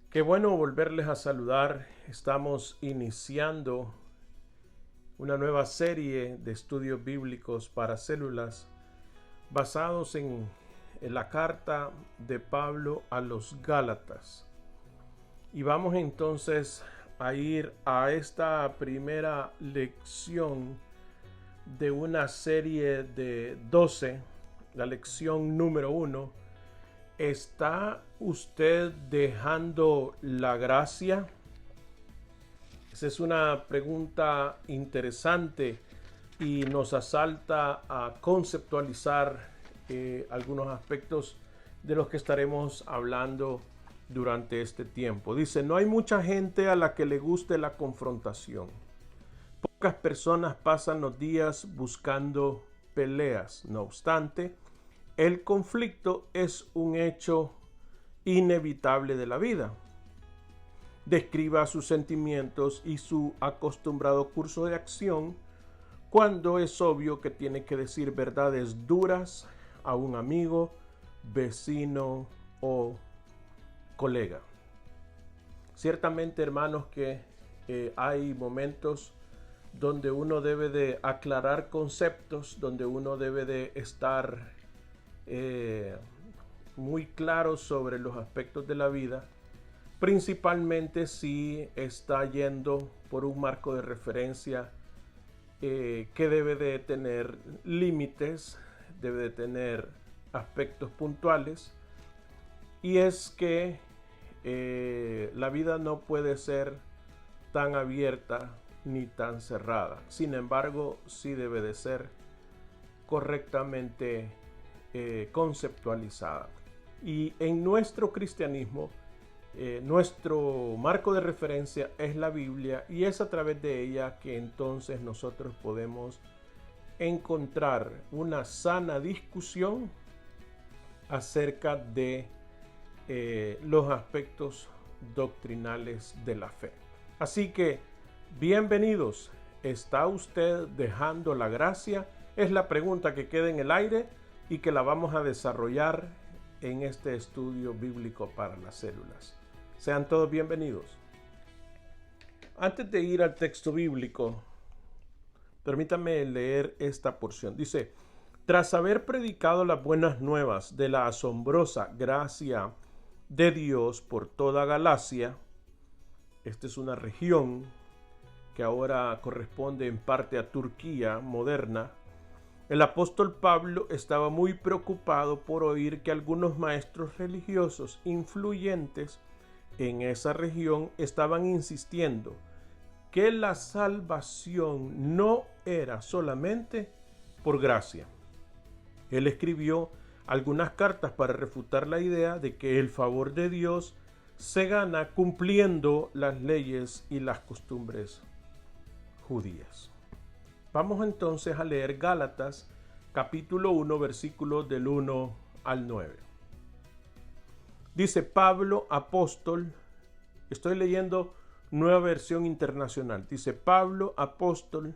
Qué bueno volverles a saludar. Estamos iniciando una nueva serie de estudios bíblicos para células basados en la carta de Pablo a los Gálatas. Y vamos entonces a ir a esta primera lección de una serie de 12, la lección número 1. ¿Está usted dejando la gracia? Esa es una pregunta interesante y nos asalta a conceptualizar algunos aspectos de los que estaremos hablando durante este tiempo. Dice, no hay mucha gente a la que le guste la confrontación. Pocas personas pasan los días buscando peleas. No obstante, el conflicto es un hecho inevitable de la vida. Describa sus sentimientos y su acostumbrado curso de acción cuando es obvio que tiene que decir verdades duras a un amigo, vecino o colega. Ciertamente, hermanos, que hay momentos donde uno debe de aclarar conceptos, donde uno debe de estar muy claro sobre los aspectos de la vida, principalmente si está yendo por un marco de referencia que debe de tener límites, debe de tener aspectos puntuales, y es que la vida no puede ser tan abierta ni tan cerrada. Sin embargo, sí debe de ser correctamente conceptualizada. Y en nuestro cristianismo, nuestro marco de referencia es la Biblia, y es a través de ella que entonces nosotros podemos encontrar una sana discusión acerca de los aspectos doctrinales de la fe. Así que, bienvenidos. ¿Está usted dejando la gracia? Es la pregunta que queda en el aire y que la vamos a desarrollar en este estudio bíblico para las células. Sean todos bienvenidos. Antes de ir al texto bíblico, permítame leer esta porción. Dice, tras haber predicado las buenas nuevas de la asombrosa gracia de Dios por toda Galacia, esta es una región que ahora corresponde en parte a Turquía moderna, el apóstol Pablo estaba muy preocupado por oír que algunos maestros religiosos influyentes en esa región estaban insistiendo que la salvación no era solamente por gracia. Él escribió algunas cartas para refutar la idea de que el favor de Dios se gana cumpliendo las leyes y las costumbres judías. Vamos entonces a leer Gálatas capítulo 1 versículos del 1 al 9. Dice Pablo, apóstol, estoy leyendo Nueva Versión Internacional. Dice Pablo, apóstol,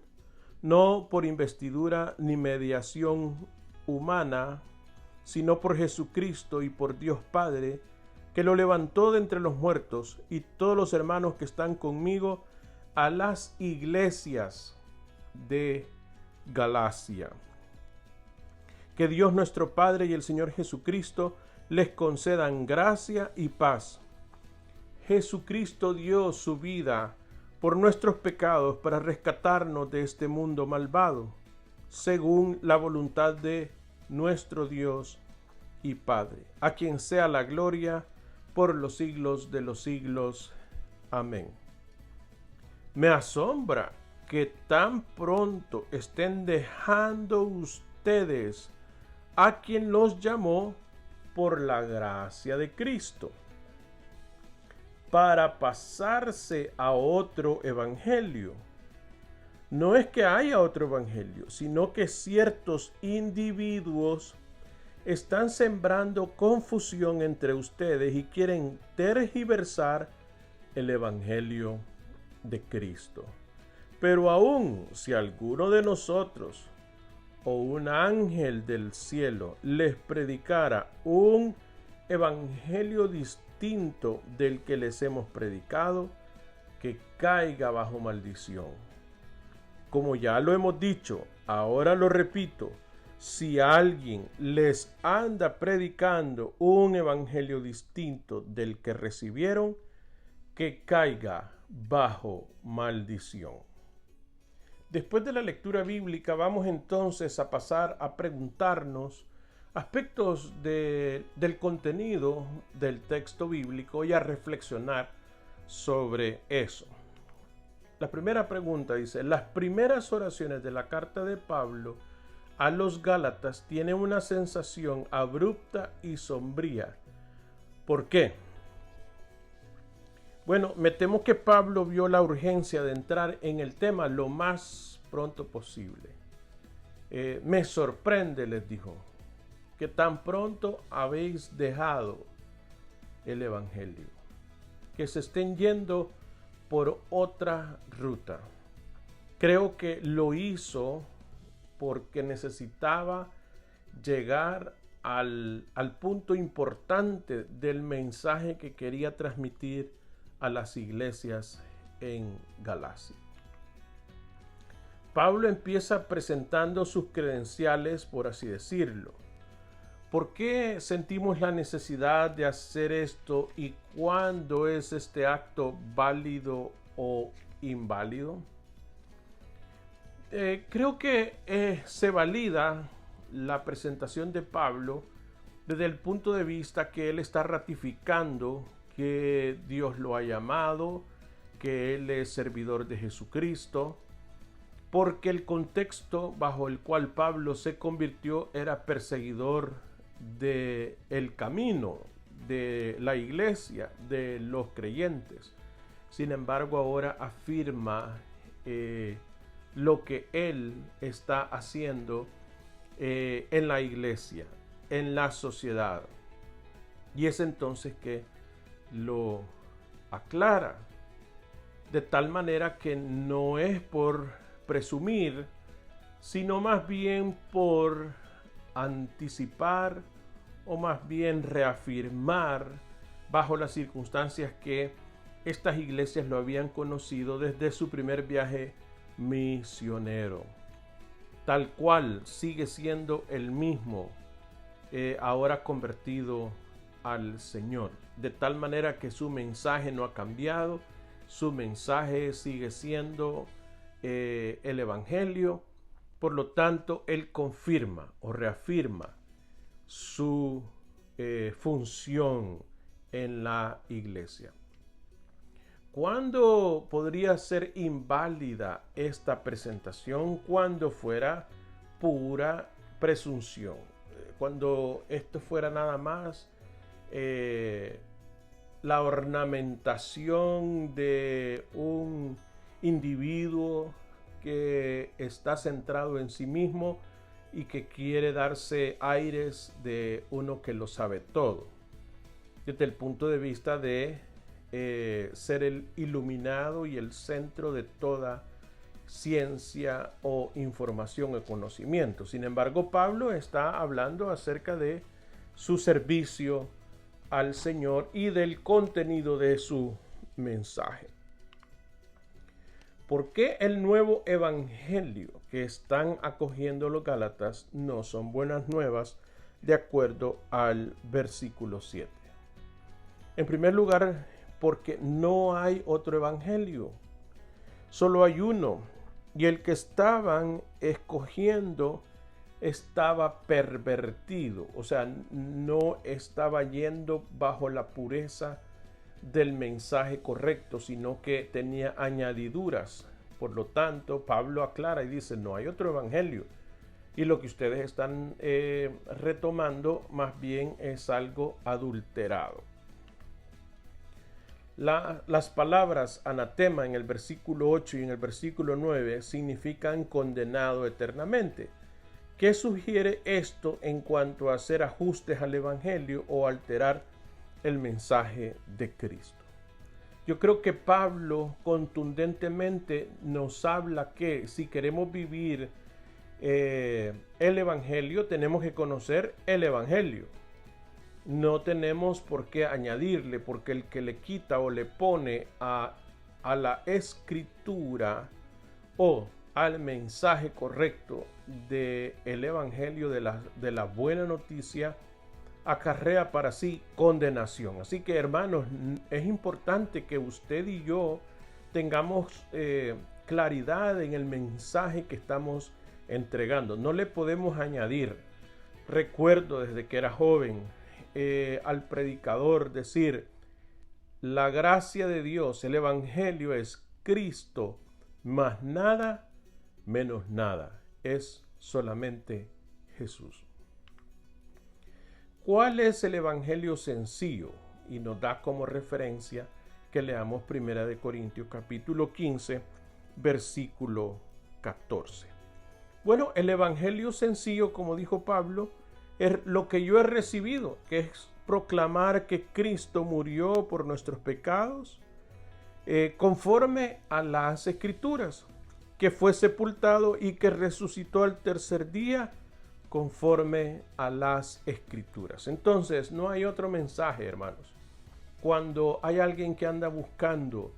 no por investidura ni mediación humana, sino por Jesucristo y por Dios Padre, que lo levantó de entre los muertos, y todos los hermanos que están conmigo, a las iglesias de Galacia. Que Dios nuestro Padre y el Señor Jesucristo les concedan gracia y paz. Jesucristo dio su vida por nuestros pecados para rescatarnos de este mundo malvado, según la voluntad de nuestro Dios y Padre, a quien sea la gloria por los siglos de los siglos. Amén. Me asombra que tan pronto estén dejando ustedes a quien los llamó por la gracia de Cristo, para pasarse a otro evangelio. No es que haya otro evangelio, sino que ciertos individuos están sembrando confusión entre ustedes y quieren tergiversar el evangelio de Cristo. Pero aun si alguno de nosotros o un ángel del cielo les predicara un evangelio distinto del que les hemos predicado, que caiga bajo maldición. Como ya lo hemos dicho, ahora lo repito, si alguien les anda predicando un evangelio distinto del que recibieron, que caiga bajo maldición. Después de la lectura bíblica, vamos entonces a pasar a preguntarnos aspectos del contenido del texto bíblico y a reflexionar sobre eso. La primera pregunta dice: las primeras oraciones de la carta de Pablo a los Gálatas tienen una sensación abrupta y sombría. ¿Por qué? Bueno, me temo que Pablo vio la urgencia de entrar en el tema lo más pronto posible. Me sorprende, les dijo, que tan pronto habéis dejado el evangelio, que se estén yendo por otra ruta. Creo que lo hizo porque necesitaba llegar al punto importante del mensaje que quería transmitir a las iglesias en Galacia. Pablo empieza presentando sus credenciales, por así decirlo. ¿Por qué sentimos la necesidad de hacer esto y cuándo es este acto válido o inválido? Creo que se valida la presentación de Pablo desde el punto de vista que él está ratificando que Dios lo ha llamado, que él es servidor de Jesucristo, porque el contexto bajo el cual Pablo se convirtió era perseguidor del camino, de la iglesia, de los creyentes. Sin embargo, ahora afirma lo que él está haciendo en la iglesia, en la sociedad. Y es entonces que lo aclara, de tal manera que no es por presumir, sino más bien por anticipar o más bien reafirmar bajo las circunstancias que estas iglesias lo habían conocido desde su primer viaje misionero. Tal cual sigue siendo el mismo, ahora convertido al Señor, de tal manera que su mensaje no ha cambiado, su mensaje sigue siendo el Evangelio. Por lo tanto, él confirma o reafirma su función en la iglesia. ¿Cuándo podría ser inválida esta presentación? Cuando fuera pura presunción, cuando esto fuera nada más la ornamentación de un individuo que está centrado en sí mismo y que quiere darse aires de uno que lo sabe todo, desde el punto de vista de ser el iluminado y el centro de toda ciencia o información o conocimiento. Sin embargo, Pablo está hablando acerca de su servicio al Señor y del contenido de su mensaje. ¿Por qué el nuevo evangelio que están acogiendo los Gálatas no son buenas nuevas de acuerdo al versículo 7? En primer lugar, porque no hay otro evangelio. Solo hay uno. Y el que estaban escogiendo estaba pervertido. O sea, no estaba yendo bajo la pureza del mensaje correcto, sino que tenía añadiduras. Por lo tanto, Pablo aclara y dice, no hay otro evangelio. Y lo que ustedes están retomando más bien es algo adulterado. Las palabras anatema en el versículo 8 y en el versículo 9 significan condenado eternamente. ¿Qué sugiere esto en cuanto a hacer ajustes al evangelio o alterar el mensaje de Cristo? Yo creo que Pablo contundentemente nos habla que si queremos vivir el evangelio, tenemos que conocer el evangelio. no tenemos por qué añadirle, porque el que le quita o le pone a la escritura o al mensaje correcto del evangelio de la buena noticia, acarrea para sí condenación. Así que, hermanos, es importante que usted y yo tengamos claridad en el mensaje que estamos entregando. No le podemos añadir. Recuerdo desde que era joven al predicador decir: la gracia de Dios, el evangelio es Cristo, más nada menos nada, es solamente Jesús. ¿Cuál es el evangelio sencillo? Y nos da como referencia que leamos 1 Corintios capítulo 15, versículo 14. Bueno, el evangelio sencillo, como dijo Pablo, es lo que yo he recibido, que es proclamar que Cristo murió por nuestros pecados, conforme a las Escrituras, que fue sepultado y que resucitó al tercer día, conforme a las Escrituras. Entonces, no hay otro mensaje, hermanos. Cuando hay alguien que anda buscando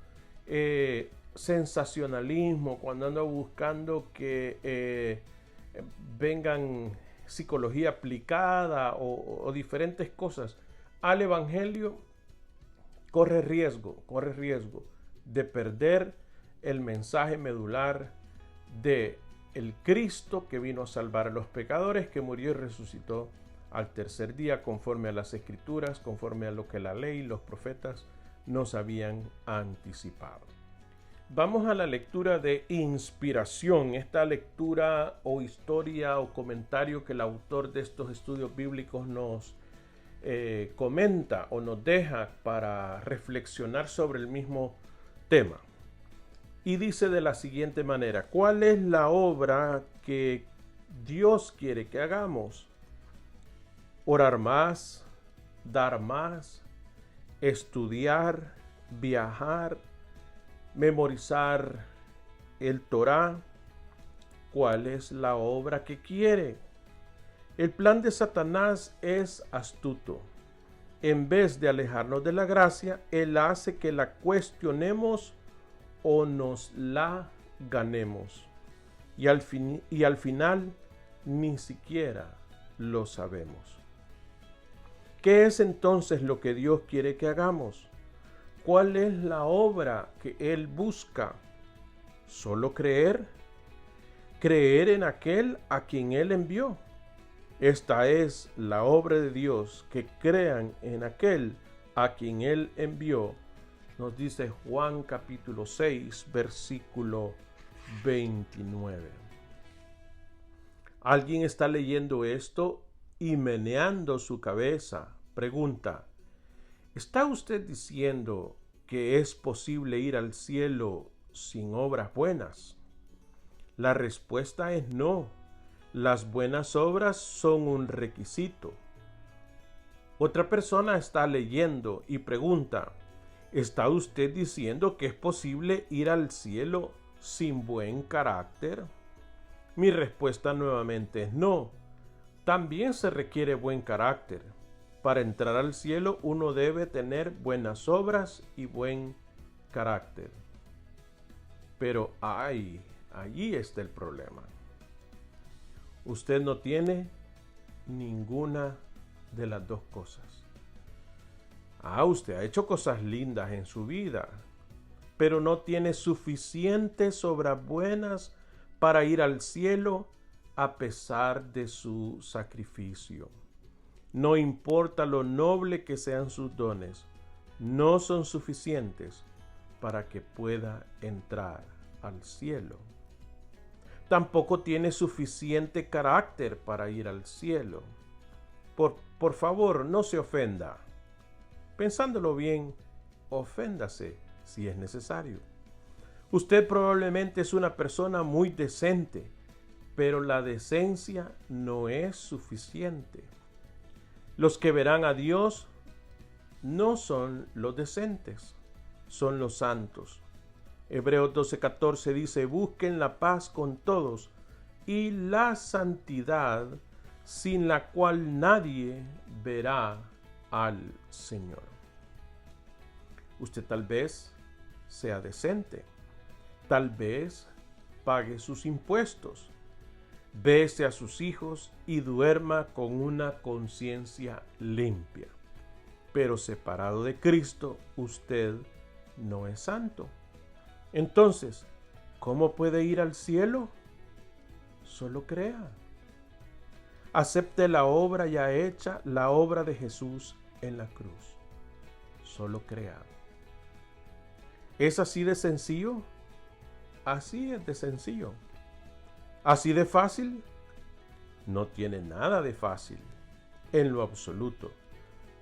sensacionalismo, cuando anda buscando que vengan psicología aplicada o diferentes cosas al evangelio, corre riesgo de perder el mensaje medular de el Cristo que vino a salvar a los pecadores, que murió y resucitó al tercer día, conforme a las Escrituras, conforme a lo que la ley y los profetas nos habían anticipado. Vamos a la lectura de inspiración, esta lectura o historia o comentario que el autor de estos estudios bíblicos nos comenta o nos deja para reflexionar sobre el mismo tema. Y dice de la siguiente manera: ¿cuál es la obra que Dios quiere que hagamos? Orar más, dar más, estudiar, viajar, memorizar el Torá. ¿Cuál es la obra que quiere? El plan de Satanás es astuto. En vez de alejarnos de la gracia, él hace que la cuestionemos o nos la ganemos. Y al final ni siquiera lo sabemos. ¿Qué es entonces lo que Dios quiere que hagamos? ¿Cuál es la obra que Él busca? ¿Solo creer? Creer en aquel a quien Él envió. Esta es la obra de Dios, que crean en aquel a quien Él envió. Nos dice Juan capítulo 6, versículo 29. Alguien está leyendo esto y meneando su cabeza, pregunta: ¿está usted diciendo que es posible ir al cielo sin obras buenas? La respuesta es no. Las buenas obras son un requisito. Otra persona está leyendo y pregunta: ¿está usted diciendo que es posible ir al cielo sin buen carácter? Mi respuesta nuevamente es no. También se requiere buen carácter. Para entrar al cielo uno debe tener buenas obras y buen carácter. Pero allí está el problema. Usted no tiene ninguna de las dos cosas. Usted ha hecho cosas lindas en su vida, pero no tiene suficientes obras buenas para ir al cielo a pesar de su sacrificio. No importa lo noble que sean sus dones, no son suficientes para que pueda entrar al cielo. Tampoco tiene suficiente carácter para ir al cielo. Por favor, no se ofenda. Pensándolo bien, oféndase si es necesario. Usted probablemente es una persona muy decente, pero la decencia no es suficiente. Los que verán a Dios no son los decentes, son los santos. Hebreos 12:14 dice: busquen la paz con todos y la santidad, sin la cual nadie verá al Señor. Usted tal vez sea decente, tal vez pague sus impuestos, bese a sus hijos y duerma con una conciencia limpia. Pero separado de Cristo, usted no es santo. Entonces, ¿cómo puede ir al cielo? Solo crea. Acepte la obra ya hecha, la obra de Jesús en la cruz. Solo crea. ¿Es así de sencillo? Así es de sencillo. ¿Así de fácil? No tiene nada de fácil, en lo absoluto.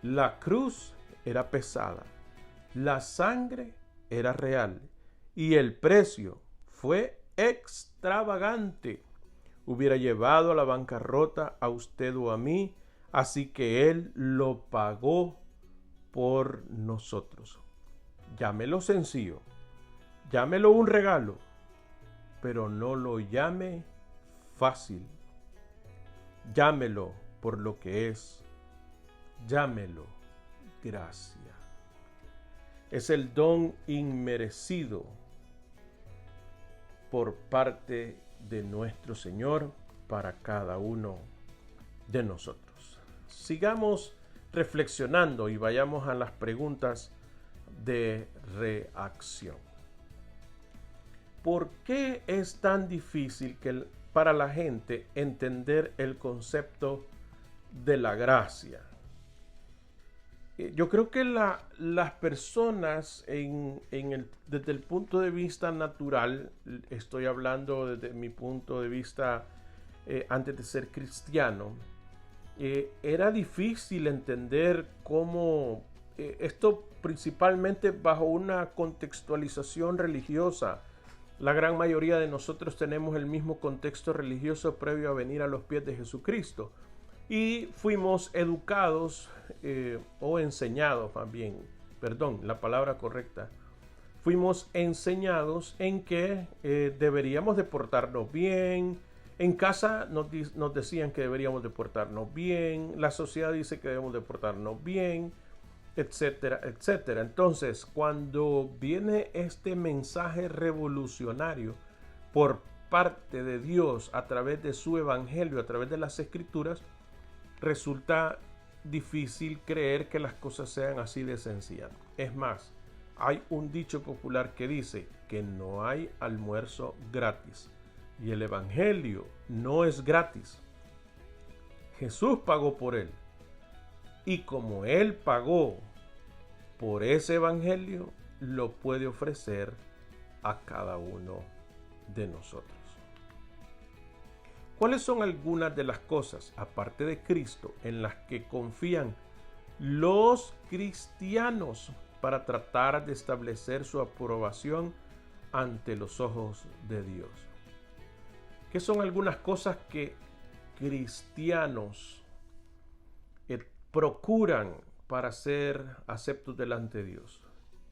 La cruz era pesada, la sangre era real y el precio fue extravagante. Hubiera llevado a la bancarrota a usted o a mí, así que Él lo pagó por nosotros. Llámelo sencillo, llámelo un regalo, pero no lo llame fácil. Llámelo por lo que es. Llámelo gracia. Es el don inmerecido por parte de nuestro Señor para cada uno de nosotros. Sigamos reflexionando y vayamos a las preguntas de reacción. ¿Por qué es tan difícil para la gente entender el concepto de la gracia? Yo creo que las personas desde el punto de vista natural, estoy hablando desde mi punto de vista antes de ser cristiano, era difícil entender cómo esto principalmente bajo una contextualización religiosa. La gran mayoría de nosotros tenemos el mismo contexto religioso previo a venir a los pies de Jesucristo. Y fuimos educados o enseñados, más bien, perdón, la palabra correcta. Fuimos enseñados en que deberíamos de portarnos bien. En casa nos decían que deberíamos de portarnos bien. La sociedad dice que debemos de portarnos bien, etcétera, etcétera. Entonces, cuando viene este mensaje revolucionario por parte de Dios a través de su evangelio, a través de las escrituras, resulta difícil creer que las cosas sean así de sencillas. Es más, hay un dicho popular que dice que no hay almuerzo gratis. Y el evangelio no es gratis. Jesús pagó por él. Y como él pagó por ese evangelio, lo puede ofrecer a cada uno de nosotros. ¿Cuáles son algunas de las cosas, aparte de Cristo, en las que confían los cristianos para tratar de establecer su aprobación ante los ojos de Dios? ¿Qué son algunas cosas que cristianos procuran para ser aceptos delante de Dios?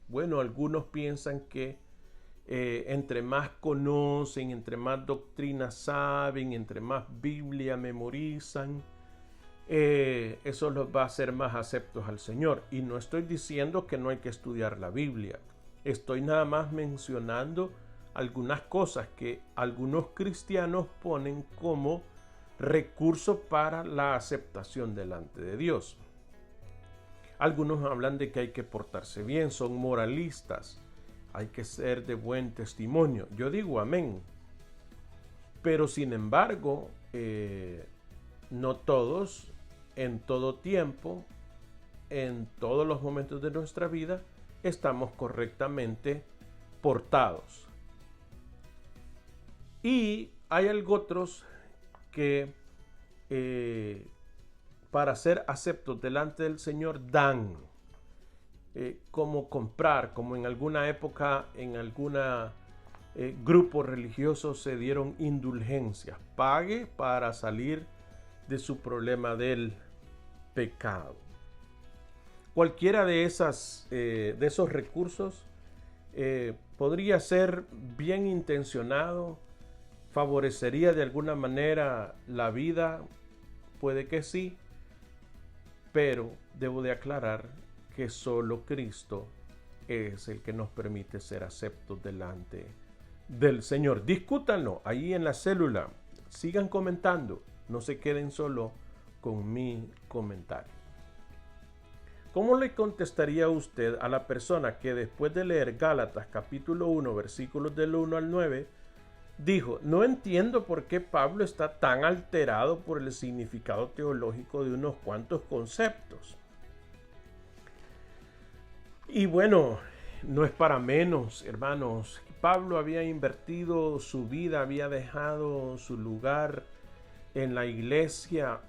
Bueno, algunos piensan que entre más conocen, entre más doctrina saben, entre más Biblia memorizan, eso los va a hacer más aceptos al Señor. Y no estoy diciendo que no hay que estudiar la Biblia. Estoy nada más mencionando algunas cosas que algunos cristianos ponen como recurso para la aceptación delante de Dios. Algunos hablan de que hay que portarse bien, son moralistas. Hay que ser de buen testimonio. Yo digo amén. Pero sin embargo, no todos, en todo tiempo, en todos los momentos de nuestra vida, estamos correctamente portados. Y hay otros que para ser aceptos delante del Señor dan. Como comprar, como en alguna época, en algún grupo religioso se dieron indulgencias. Pague para salir de su problema del pecado. Cualquiera de esos recursos podría ser bien intencionado, favorecería de alguna manera la vida, puede que sí, pero debo de aclarar que solo Cristo es el que nos permite ser aceptos delante del Señor. Discútanlo ahí en la célula, sigan comentando, no se queden solo con mi comentario. ¿Cómo le contestaría usted a la persona que después de leer Gálatas capítulo 1 versículos del 1 al 9 dijo: no entiendo por qué Pablo está tan alterado por el significado teológico de unos cuantos conceptos? Y bueno, no es para menos, hermanos. Pablo había invertido su vida, había dejado su lugar en la iglesia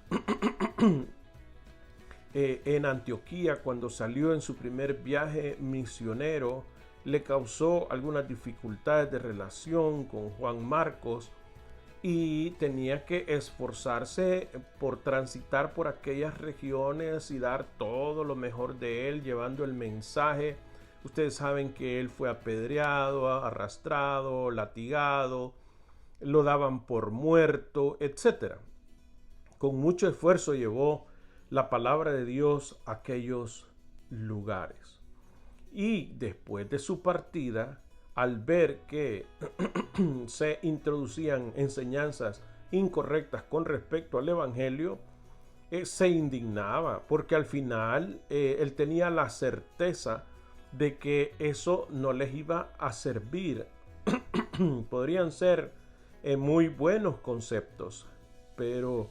en Antioquía cuando salió en su primer viaje misionero. Le causó algunas dificultades de relación con Juan Marcos y tenía que esforzarse por transitar por aquellas regiones y dar todo lo mejor de él, llevando el mensaje. Ustedes saben que él fue apedreado, arrastrado, latigado, lo daban por muerto, etc. Con mucho esfuerzo llevó la palabra de Dios a aquellos lugares. Y después de su partida, al ver que se introducían enseñanzas incorrectas con respecto al Evangelio, se indignaba, porque al final él tenía la certeza de que eso no les iba a servir. Podrían ser muy buenos conceptos, pero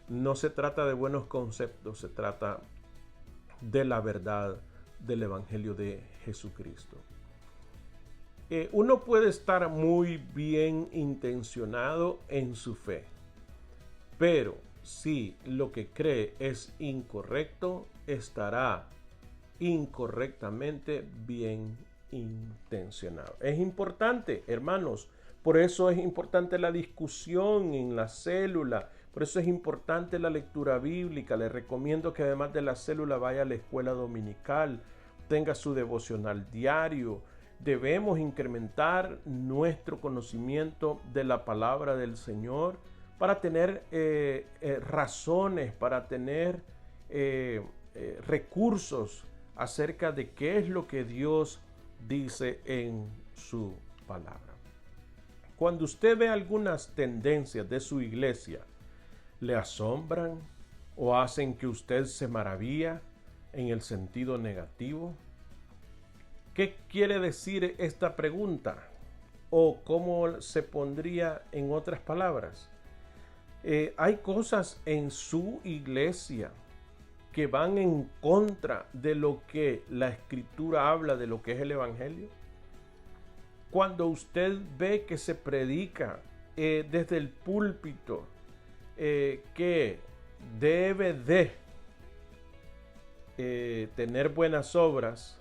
no se trata de buenos conceptos, se trata de la verdad del Evangelio de Jesucristo. Uno puede estar muy bien intencionado en su fe, pero si lo que cree es incorrecto, estará incorrectamente bien intencionado. Es importante, hermanos, por eso es importante la discusión en la célula, por eso es importante la lectura bíblica. Les recomiendo que además de la célula vaya a la escuela dominical, tenga su devocional diario. Debemos incrementar nuestro conocimiento de la palabra del Señor para tener razones, para tener recursos acerca de qué es lo que Dios dice en su palabra. Cuando usted ve algunas tendencias de su iglesia, ¿le asombran o hacen que usted se maravilla en el sentido negativo? ¿Qué quiere decir esta pregunta? ¿O cómo se pondría en otras palabras? Hay cosas en su iglesia que van en contra de lo que la Escritura habla, de lo que es el Evangelio. Cuando usted ve que se predica desde el púlpito que debe de tener buenas obras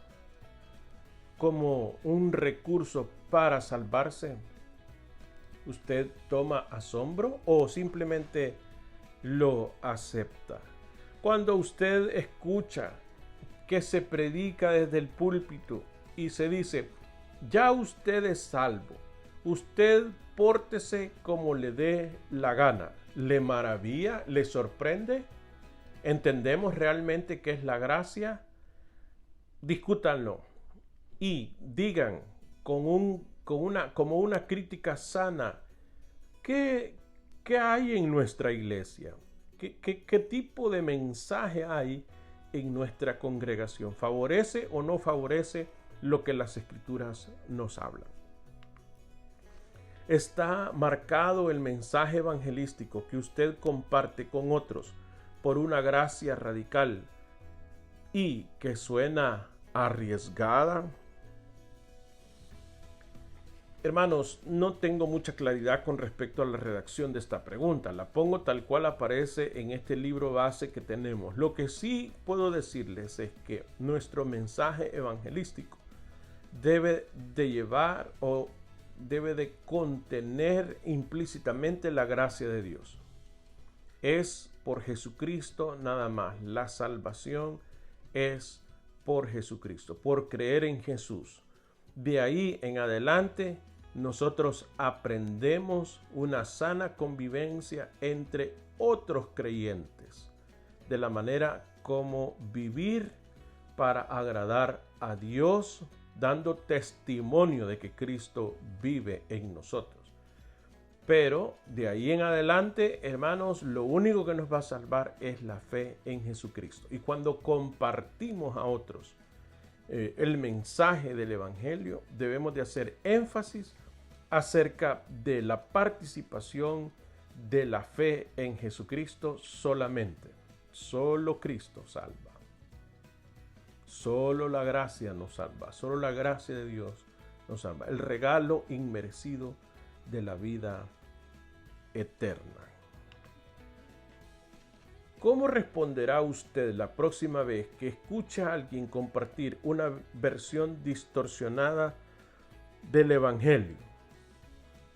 como un recurso para salvarse, ¿usted toma asombro o simplemente lo acepta? Cuando usted escucha que se predica desde el púlpito y se dice: ya usted es salvo, usted pórtese como le dé la gana, ¿le maravilla? ¿Le sorprende? ¿Entendemos realmente qué es la gracia? Discútanlo y digan como una crítica sana: ¿qué hay en nuestra iglesia? ¿Qué tipo de mensaje hay en nuestra congregación? ¿Favorece o no favorece lo que las Escrituras nos hablan? ¿Está marcado el mensaje evangelístico que usted comparte con otros por una gracia radical y que suena arriesgada? Hermanos, no tengo mucha claridad con respecto a la redacción de esta pregunta. La pongo tal cual aparece en este libro base que tenemos. Lo que sí puedo decirles es que nuestro mensaje evangelístico debe de llevar o debe de contener implícitamente la gracia de Dios. Es por Jesucristo nada más. La salvación es por Jesucristo, por creer en Jesús. De ahí en adelante nosotros aprendemos una sana convivencia entre otros creyentes, de la manera cómo vivir para agradar a Dios, dando testimonio de que Cristo vive en nosotros. Pero de ahí en adelante, hermanos, lo único que nos va a salvar es la fe en Jesucristo. Y cuando compartimos a otros el mensaje del Evangelio, debemos de hacer énfasis acerca de la participación de la fe en Jesucristo solamente. Solo Cristo salva. Solo la gracia nos salva. Solo la gracia de Dios nos salva. El regalo inmerecido de la vida eterna. ¿Cómo responderá usted la próxima vez que escucha a alguien compartir una versión distorsionada del Evangelio?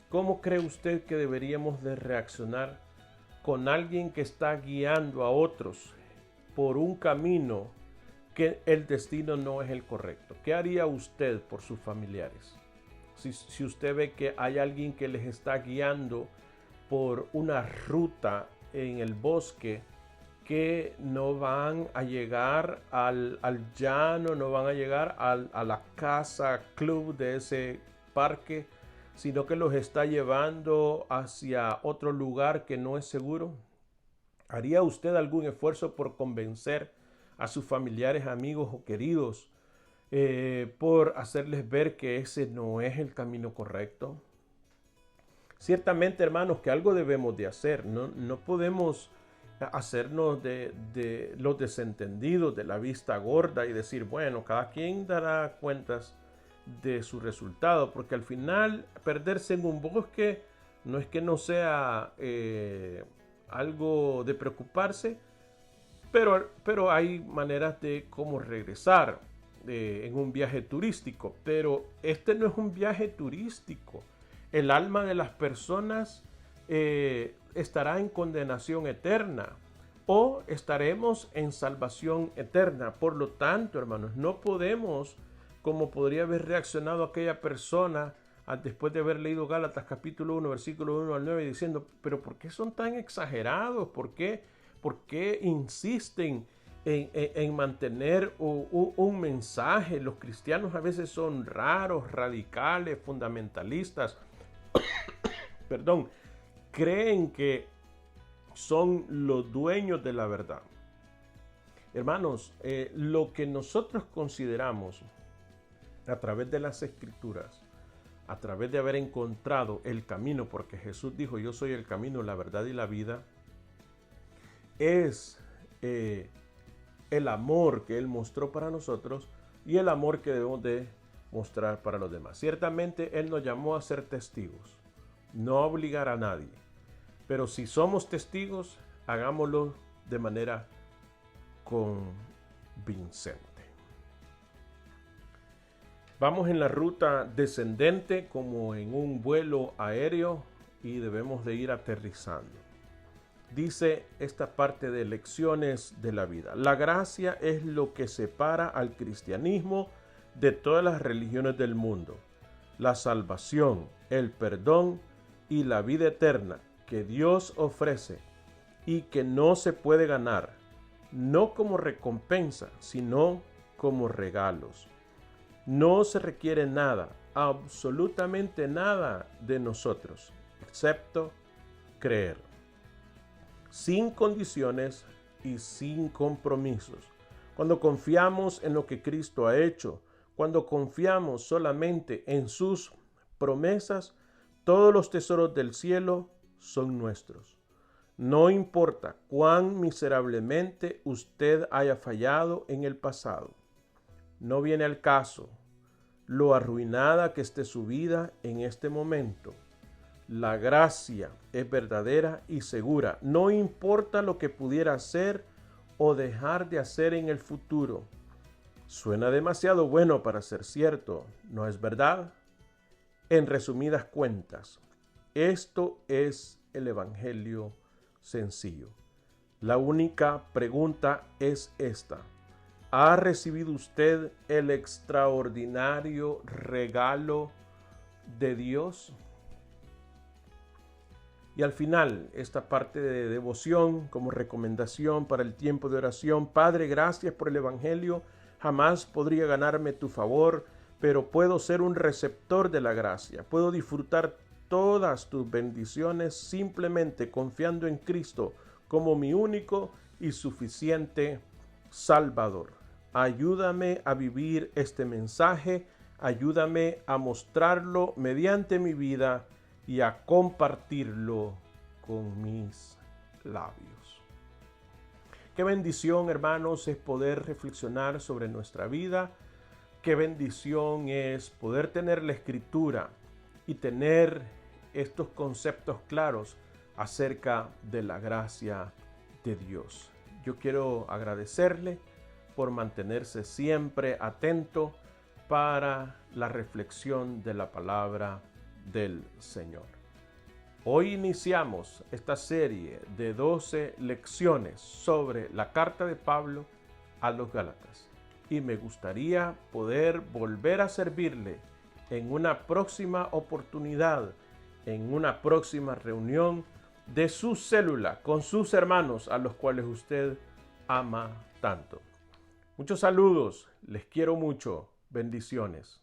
¿Cómo cree usted que deberíamos de reaccionar con alguien que está guiando a otros por un camino que el destino no es el correcto? ¿Qué haría usted por sus familiares? Si usted ve que hay alguien que les está guiando por una ruta en el bosque que no van a llegar al llano, no van a llegar a la casa club de ese parque, sino que los está llevando hacia otro lugar que no es seguro. ¿Haría usted algún esfuerzo por convencer a sus familiares, amigos o queridos por hacerles ver que ese no es el camino correcto? Ciertamente, hermanos, que algo debemos de hacer. No podemos hacernos de los desentendidos, de la vista gorda y decir, bueno, cada quien dará cuentas de su resultado, porque al final perderse en un bosque no es que no sea algo de preocuparse, pero hay maneras de cómo regresar en un viaje turístico, pero este no es un viaje turístico. El alma de las personas estará en condenación eterna o estaremos en salvación eterna. Por lo tanto, hermanos, no podemos, como podría haber reaccionado aquella persona después de haber leído Gálatas capítulo 1, versículo 1 al 9, diciendo, pero ¿por qué son tan exagerados? ¿Por qué insisten en mantener un mensaje? Los cristianos a veces son raros, radicales, fundamentalistas. Perdón, creen que son los dueños de la verdad. Hermanos, lo que nosotros consideramos a través de las Escrituras, a través de haber encontrado el camino, porque Jesús dijo, yo soy el camino, la verdad y la vida, es el amor que Él mostró para nosotros y el amor que debemos de mostrar para los demás. Ciertamente Él nos llamó a ser testigos, no a obligar a nadie, pero si somos testigos, hagámoslo de manera convincente. Vamos en la ruta descendente como en un vuelo aéreo y debemos de ir aterrizando. Dice esta parte de lecciones de la vida. La gracia es lo que separa al cristianismo de todas las religiones del mundo. La salvación, el perdón y la vida eterna que Dios ofrece y que no se puede ganar, no como recompensa, sino como regalos. No se requiere nada, absolutamente nada de nosotros, excepto creer. Sin condiciones y sin compromisos. Cuando confiamos en lo que Cristo ha hecho, cuando confiamos solamente en sus promesas, todos los tesoros del cielo son nuestros. No importa cuán miserablemente usted haya fallado en el pasado. No viene al caso lo arruinada que esté su vida en este momento. La gracia es verdadera y segura. No importa lo que pudiera hacer o dejar de hacer en el futuro. Suena demasiado bueno para ser cierto, ¿no es verdad? En resumidas cuentas, esto es el Evangelio sencillo. La única pregunta es esta. ¿Ha recibido usted el extraordinario regalo de Dios? Y al final, esta parte de devoción como recomendación para el tiempo de oración. Padre, gracias por el Evangelio. Jamás podría ganarme tu favor, pero puedo ser un receptor de la gracia. Puedo disfrutar todas tus bendiciones simplemente confiando en Cristo como mi único y suficiente Salvador. Ayúdame a vivir este mensaje. Ayúdame a mostrarlo mediante mi vida y a compartirlo con mis labios. Qué bendición, hermanos, es poder reflexionar sobre nuestra vida. Qué bendición es poder tener la Escritura y tener estos conceptos claros acerca de la gracia de Dios. Yo quiero agradecerle por mantenerse siempre atento para la reflexión de la palabra del Señor. Hoy iniciamos esta serie de 12 lecciones sobre la carta de Pablo a los Gálatas y me gustaría poder volver a servirle en una próxima oportunidad, en una próxima reunión de su célula con sus hermanos a los cuales usted ama tanto. Muchos saludos, les quiero mucho, bendiciones.